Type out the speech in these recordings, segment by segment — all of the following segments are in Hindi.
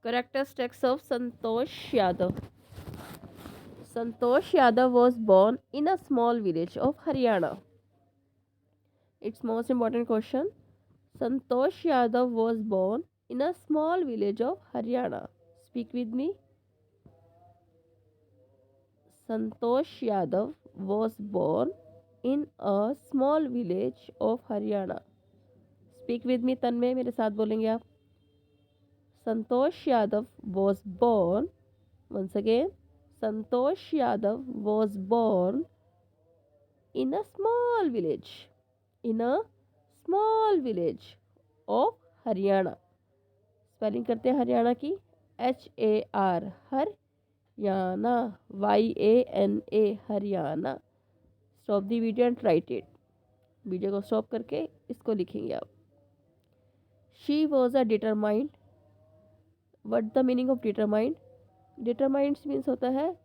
Characteristics of Santosh Yadav. Santosh Yadav was born in a small village of Haryana. Its most important question. Santosh Yadav was born in a small village of Haryana. Speak with me. Santosh Yadav was born in a small village of Haryana. Speak with me तन्मय, मेरे साथ बोलेंगे आप. Santosh Yadav was born, once again, Santosh Yadav was born in a small village, in a small village of Haryana. Spelling करते हैं हरियाणा की. HAR Haryana, YANA Haryana. Stop the video and write it. Video को स्टॉप करके इसको लिखेंगे आप. She was a determined. What the meaning of determined? Determined means होता है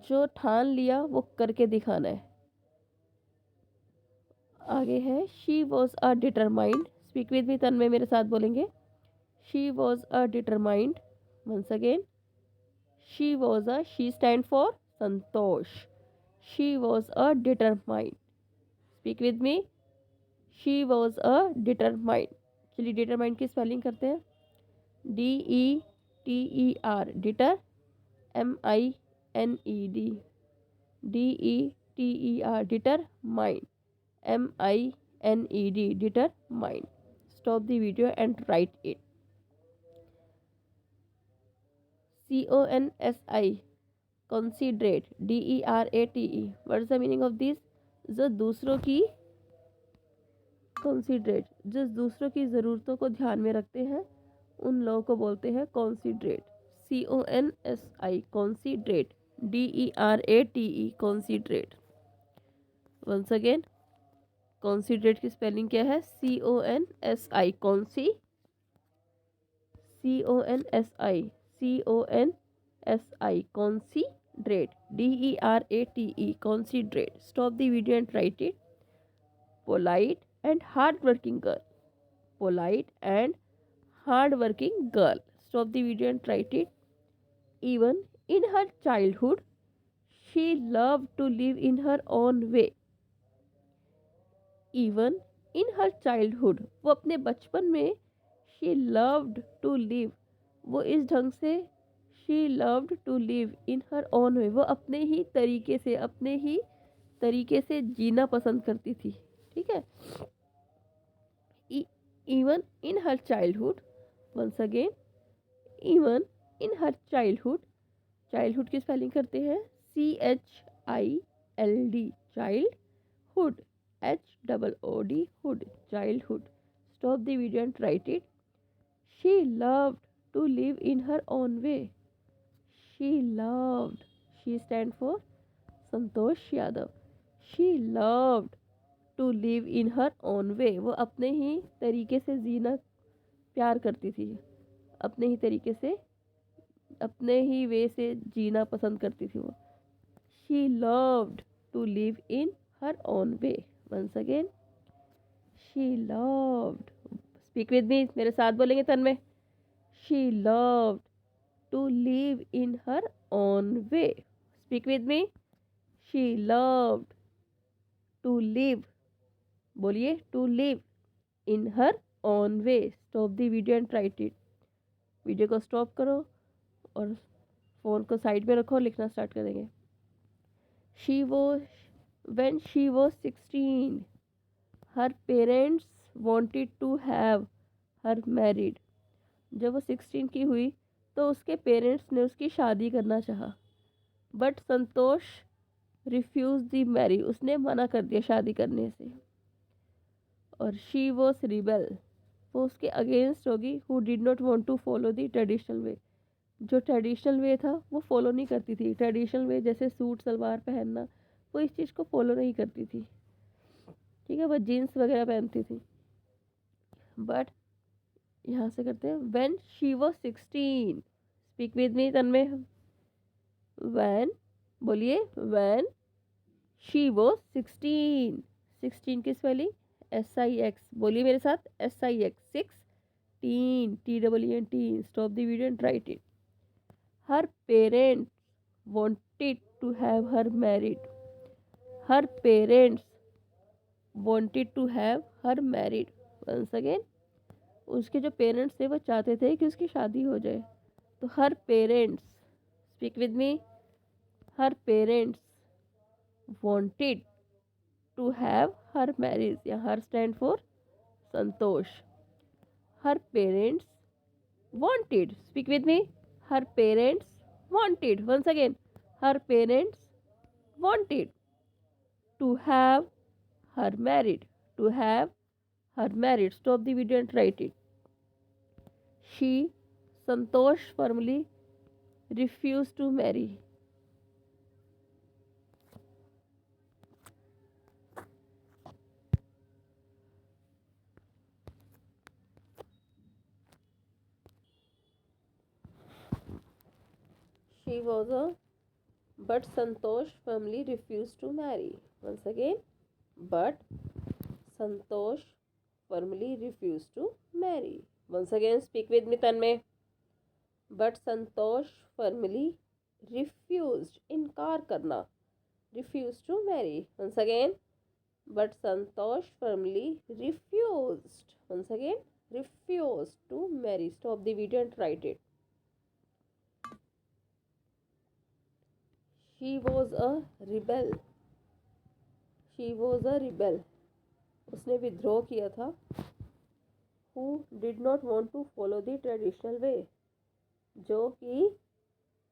जो ठान लिया वो करके दिखाना है. आगे है she was a determined. Speak with me Tanmay, मेरे साथ बोलेंगे. She was a determined. Once again. She was a, she stand for Santosh. She was a determined. Speak with me. She was a determined. चलिए डिटरमाइंड की स्पेलिंग करते हैं. DETER deter. MINED. DETER deter mined. MINED deter mined. Stop the video and write it. CONSI considerate. DERATE. What is the meaning of this? जो दूसरों की considerate, जो दूसरों की ज़रूरतों को ध्यान में रखते हैं उन लोगों को बोलते हैं considerate. CONSI considerate. DERATE considerate. Once again, considerate की स्पेलिंग क्या है? CONSI considerate. DERATE considerate. Stop the video and write it. Polite and hardworking girl. Polite and hardworking girl. Stop the video and write it. Even in her childhood, she loved to live in her own way. Even in her childhood, वो अपने बचपन में she loved to live, वो इस ढंग से she loved to live in her own way, वो अपने ही तरीके से जीना पसंद करती थी. ठीक है. Even in her childhood, once again, even in her childhood. childhood की स्पेलिंग करते हैं. CHILD childhood. HOOD hood. childhood. Stop the video and write it. She loved to live in her own way. She loved. She stand for Santosh Yadav. She loved to live in her own way. वो अपने ही तरीके से जीना प्यार करती थी. अपने ही तरीके से, अपने ही वे से जीना पसंद करती थी वो. She loved to live in her own way. Once again, she loved. Speak with me. मेरे साथ बोलेंगे तन्मय. She loved to live in her own way. Speak with me. She loved to live. बोलिए to live in her own way. Stop the video and write it. Video को स्टॉप करो और फ़ोन को साइड में रखो और लिखना स्टार्ट करेंगे. She was, when she was 16, her parents wanted to have her married. जब वो 16 की हुई तो उसके पेरेंट्स ने उसकी शादी करना चाहा. But Santosh refuse the marry, उसने मना कर दिया शादी करने से. और शी वॉज रिबेल, वो उसके अगेंस्ट होगी. Who did not want to follow the traditional way, जो ट्रेडिशनल वे था वो फॉलो नहीं करती थी. ट्रेडिशनल वे जैसे सूट सलवार पहनना, वो इस चीज़ को फॉलो नहीं करती थी. ठीक है, वो जीन्स वगैरह पहनती थी. बट यहाँ से करते हैं. When she was 16. Speak with me Tanmay. When, बोलिए. When she was 16. 16 की स्पेलिंग SIX. बोलिए मेरे साथ. SIX. 6 tin. TEEN. Stop the video and write it. Her parents wanted to have her married. Her parents wanted to have her married. Once again, उसके जो पेरेंट्स थे वो चाहते थे कि उसकी शादी हो जाए. तो her parents, speak with me, her parents wanted to have her marriage. या her stand for Santosh. Her parents wanted, speak with me, her parents wanted, once again, her parents wanted to have her married, to have her married. Stop the video and write it. She, Santosh, firmly refused to marry. She was a, but Santosh firmly refused to marry. Once again, but Santosh firmly refused to marry. Once again, speak with me, Tanmay. But Santosh firmly refused, इनकार करना, refused to marry. Once again, but Santosh firmly refused. Once again, refused to marry. Stop the video and write it. She was a rebel. She was a rebel. उसने विद्रोह किया था. Who did not want to follow the traditional way. जो कि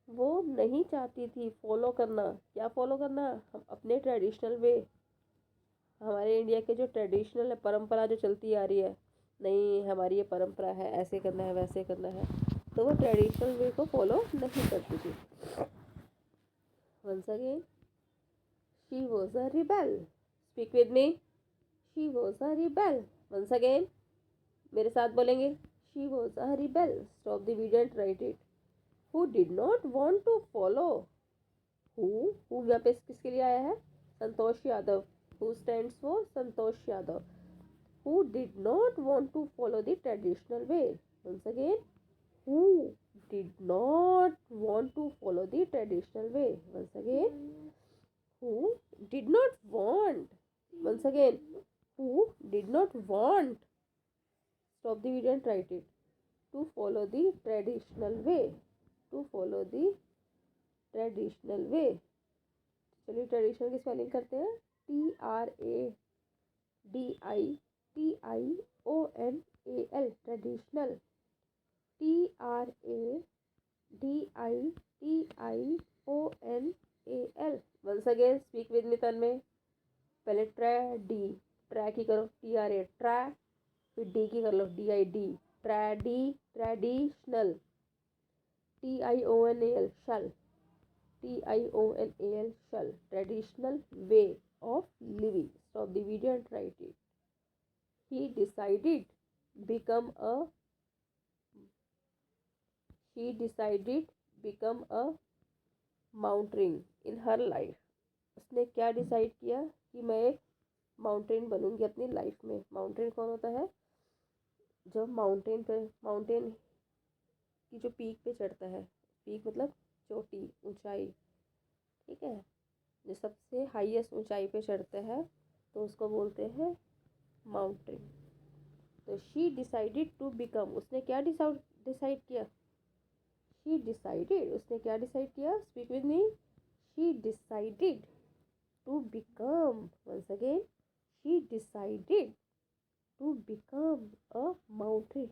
वो नहीं चाहती थी फॉलो करना. क्या फॉलो करना? हम अपने ट्रेडिशनल वे, हमारे इंडिया के जो ट्रेडिशनल है, परंपरा जो चलती आ रही है, नहीं हमारी ये परंपरा है, ऐसे करना है वैसे करना है, तो वो ट्रेडिशनल वे को फॉलो नहीं करती थी. Once again, she was a rebel. Speak with me, she was a rebel. Once again, मेरे साथ बोलेंगे, she was a rebel. Stop the video and write it. Who did not want to follow. Who यहाँ पे किसके लिए आया है? Santosh Yadav. Who stands for Santosh Yadav. Who did not want to follow the traditional way. Once again, who did not want to follow the traditional way. Once again, who did not want. Once again, who did not want. Stop the video and write it. To follow the traditional way. To follow the traditional way. चलिए ट्रेडिशनल की स्पेलिंग करते हैं. TRADITIONAL. Traditional. TRADITIONAL. Once again, speak with me Tanmay. पहले ट्रै की करो, TRA ट्रै, फिर डी की कर लो, DID. Traditional. TIONAL shall. TIONAL shall. Traditional way of living. Stop the video and write it. He decided become a. She decided become a mountaineer in her life. उसने क्या डिसाइड किया कि मैं एक माउंटेन बनूंगी अपनी लाइफ में. माउंटेन कौन होता है? जो माउंटेन की जो पीक पे चढ़ता है. पीक मतलब चोटी, ऊंचाई. ठीक है, जो सबसे हाईएस्ट ऊंचाई पे चढ़ते हैं तो उसको बोलते हैं माउंटेन. तो शी डिसाइडेड टू बिकम. उसने क्या डिसाइड किया? She decided. उसने क्या डिसाइड किया? Speak with me. She decided to become. Once again, she decided to become a mountain.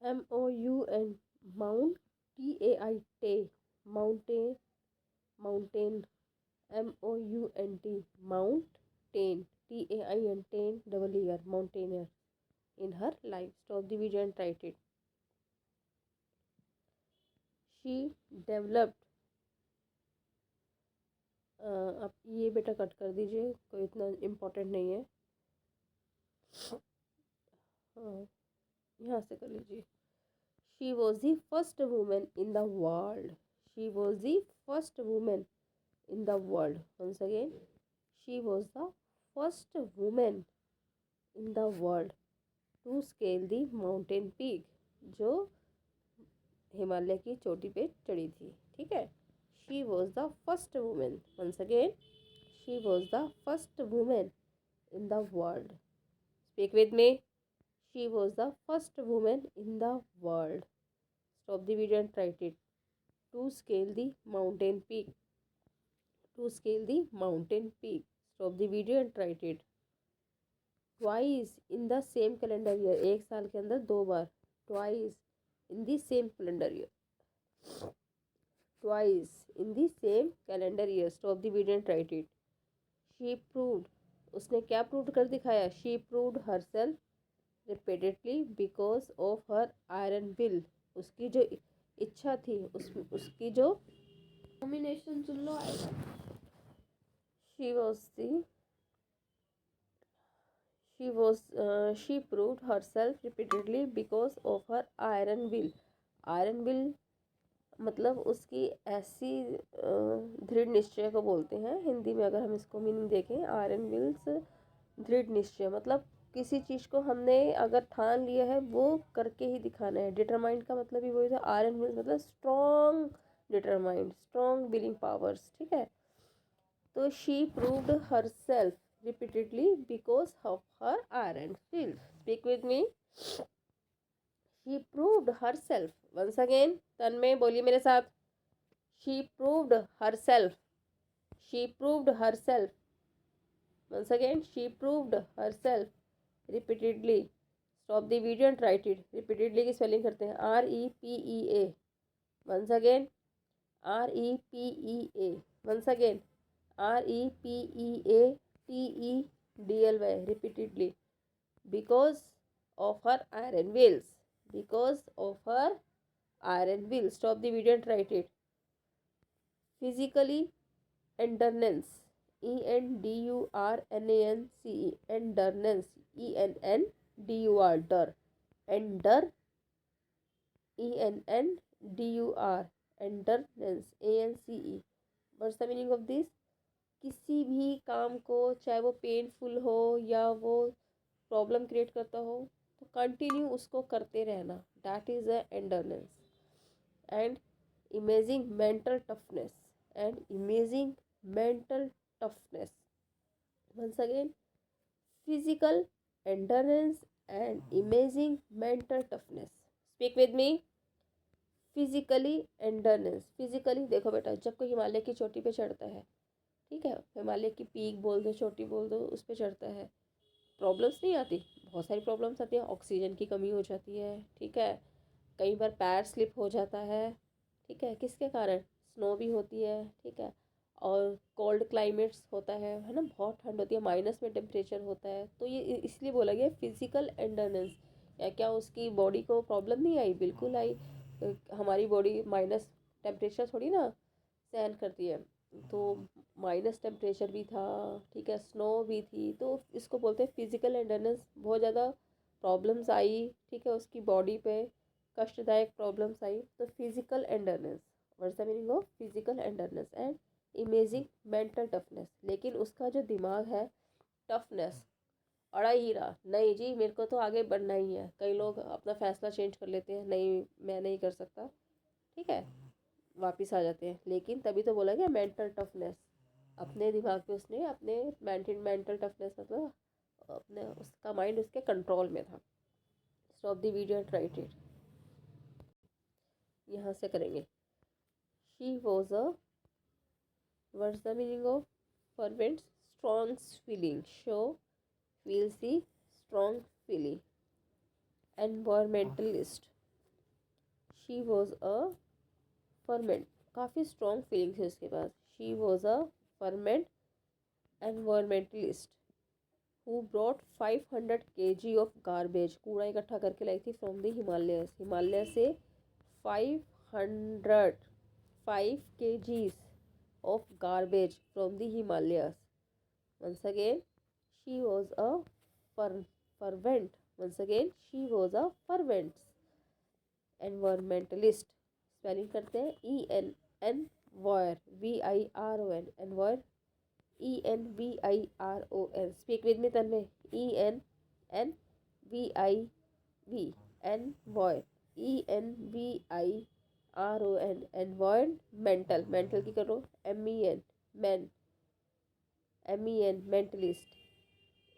MOUN. Mount. TAIT. Mountain. Mountain. MOUNT. Mountain. TAIN. Double ear. Mountaineer in her life. Stop the video and write it. She developed. आप ये बेटा कट कर दीजिए, कोई इतना इम्पोर्टेंट नहीं है. हाँ, यहाँ से कर लीजिए. She was the first woman in the world. She was the first woman in the world. Once again, she was the first woman in the world. To scale the mountain peak, जो हिमालय की चोटी पे चढ़ी थी, ठीक है। She was the first women, once again, she was the first women in the world. Speak with me, she was the first women in the world. Stop the video and write it. To scale the mountain peak, to scale the mountain peak. Stop the video and write it. Twice in the same calendar year, एक साल के अंदर 2 बार। Twice in the same calendar year, twice in the same calendar year. Stop the video and write it. She proved, उसने क्या प्रूव कर दिखाया? She proved herself repeatedly because of her iron will, उसकी जो इच्छा थी, उसकी जो कॉम्बिनेशन सुन लो आएगा। She was the she proved herself repeatedly because of her iron will। Iron will मतलब उसकी ऐसी दृढ़ निश्चय को बोलते हैं हिंदी में, अगर हम इसको मीनिंग देखें। आयरन विल्स दृढ़ निश्चय मतलब किसी चीज़ को हमने अगर ठान लिया है वो करके ही दिखाना है। डिटरमाइंड का मतलब ही वही था। आयरन विल्स मतलब strong determined, strong willing powers, ठीक है। तो she proved herself repeatedly because of her iron will। Speak with me। She proved herself। Once again, तन्मय बोलिए मेरे साथ। She proved herself। She proved herself। Once again, she proved herself repeatedly। Stop the video and write it। Repeatedly की स्पेलिंग करते हैं, REPEA। Once again, REPEA। Once again, REPEATEDLY, repeatedly, because of her iron wills, because of her iron will। Stop the video and write it। Physically endurance, ENDURNANCE, endurance, ENNDUR, endure, ENNDUR, endurance, ANCE। What's the meaning of this? किसी भी काम को, चाहे वो पेनफुल हो या वो प्रॉब्लम क्रिएट करता हो, तो कंटिन्यू उसको करते रहना, that is a endurance. And imaging mental toughness, and imaging mental toughness. Once again, physical endurance and imaging mental toughness. Speak with me. Physically endurance, physically देखो बेटा, जब कोई हिमालय की चोटी पे चढ़ता है, ठीक है, हिमालय की पीक बोल दो, चोटी बोल दो, उस पर चढ़ता है, प्रॉब्लम्स नहीं आती, बहुत सारी प्रॉब्लम्स आती है। ऑक्सीजन की कमी हो जाती है, ठीक है, कई बार पैर स्लिप हो जाता है, ठीक है, किसके कारण? स्नो भी होती है, ठीक है, और कोल्ड क्लाइमेट्स होता है ना, बहुत ठंड होती है, माइनस में टेम्परेचर होता है। तो ये इसलिए बोला गया फिजिकल एंडोरेंस। या क्या उसकी बॉडी को प्रॉब्लम नहीं आई? बिल्कुल आई। हमारी बॉडी माइनस टेम्परेचर थोड़ी ना सहन करती है, तो माइनस टेम्परेचर भी था, ठीक है, स्नो भी थी, तो इसको बोलते हैं फिजिकल एंडोरेंस। बहुत ज़्यादा प्रॉब्लम्स आई, ठीक है, उसकी बॉडी पे कष्टदायक प्रॉब्लम्स आई, तो physical endurance. What's the meaning of physical endurance? And imaging mental toughness. लेकिन उसका जो दिमाग है, टफनेस, अड़ा ही रहा, नहीं जी मेरे को तो आगे बढ़ना ही है। कई लोग अपना फैसला चेंज कर लेते हैं, नहीं मैं नहीं कर सकता, ठीक है, वापस आ जाते हैं। लेकिन तभी तो बोला गया मेंटल टफनेस, अपने दिमाग पे उसने अपने मेंटल टफनेस मतलब अपने उसका माइंड उसके कंट्रोल में था। Stop the video and write it. यहाँ से करेंगे। She was a, what's the meaning of fervent? Strong feeling, show feels the strong feeling. Environmentalist, she was a ferment, काफ़ी स्ट्रॉन्ग फीलिंग थी उसके पास। She was a ferment environmentalist who brought 500 kg of garbage, कूड़ा इकट्ठा करके लाई थी फ्रॉम द हिमालयस, हिमालय से 500 5 kgs of garbage from the Himalayas. Once again, she was a fervent, once again she was a fervent environmentalist। Spelling करते हैं, ENN VIRON, एनवायर, ENVIRON। Speak with me Tanmay. ENN V envoy, ENVIRON, envoyed, mental, mental की करो, men, mentalist,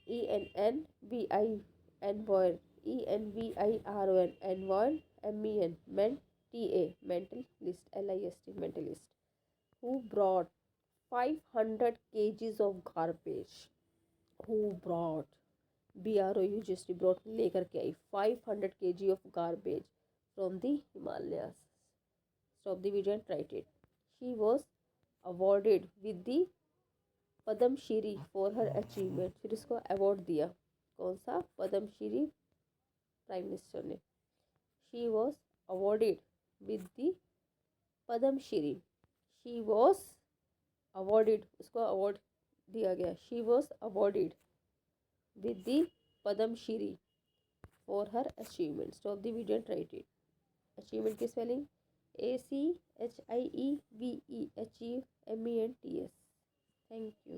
ENNVI envoy, ENVIRON, envoyed, ment, TA, mental list, LIST, mentalist, who brought 500 kgs of garbage, who brought, BROU just brought, लेकर के आई 500 kg of garbage from the Himalayas. Stop the video and write it. She was awarded with the Padma Shri for her achievement, फिर इसको अवार्ड दिया, कौन सा, पद्म श्री, प्राइम मिनिस्टर ने. She was awarded with the Padma Shri, she was awarded, उसको अवार्ड दिया गया, she was awarded with the Padma Shri for her achievement. Stop the video and write it. Achievement की spelling ACHIEVE, achieve, MENTS. Thank you.